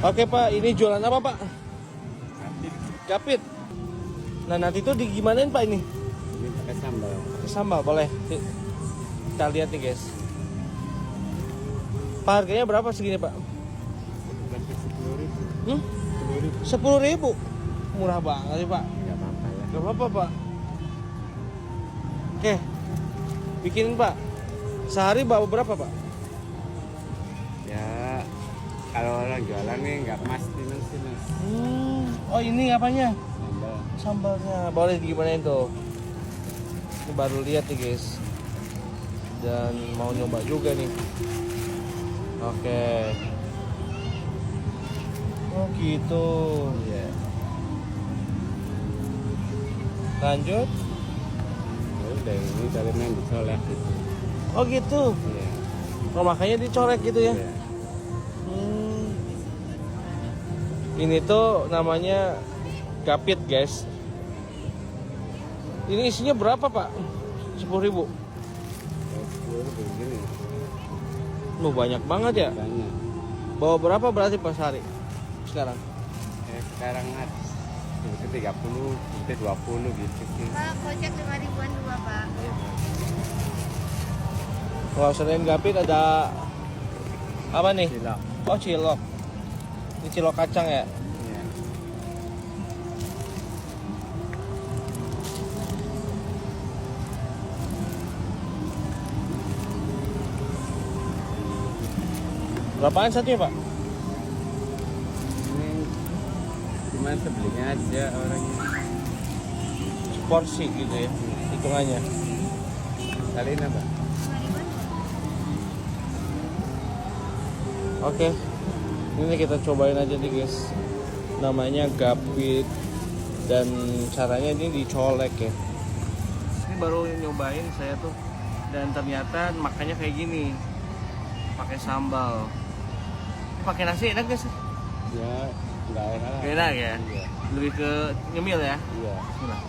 Oke Pak, ini jualan apa Pak? Kapit. Kapit. Nah nanti tuh digimanain Pak ini? Ini pakai sambal. Sambal boleh. Kita lihat nih guys. Pak harganya berapa segini Pak? Sampai 10.000. 10.000. 10.000. Murah banget sih Pak. Gak apa-apa ya. Gak apa-apa Pak. Oke, bikinin Pak. Sehari bawa berapa Pak? Ya kalau orang jualan nih nggak pasti mas. Oh ini apanya? Sambal. Sambalnya. Boleh digimanain tuh? Ini baru lihat nih guys. Dan mau nyoba juga nih. Oke. Oh gitu. Iya. Lanjut. Ya udah ini dari main dicolek gitu. Oh gitu. Iya. Oh makanya dicolek gitu ya. Iya. Ini tuh namanya kapit guys. Ini isinya berapa Pak? 10.000. Kalau 10.000 begini Banyak banget ya. banyak. Bawa berapa berarti Pak sehari sekarang? Sekarang ada itu 30, itu 20 gitu sih. Pak, kocek 5.000-an dua, Pak. Kalau selain kapit ada apa nih? Cilok. Oh cilok. Ini cilok kacang ya. Iya. Berapaan satunya Pak? Ini cuma sebelinya aja orangnya. Porsi gitu ya hitungannya. Kaliin apa? 5.000-an. Oke. Ini kita cobain aja nih guys. Namanya gapit dan caranya ini dicolek ya. Ini baru nyobain saya tuh dan ternyata makannya kayak gini. Pakai sambal. Pakai nasi enak gak sih? Ya nggak enak. Gak enak ya? Iya. Lebih ke nyemil ya? Iya. Bismillah.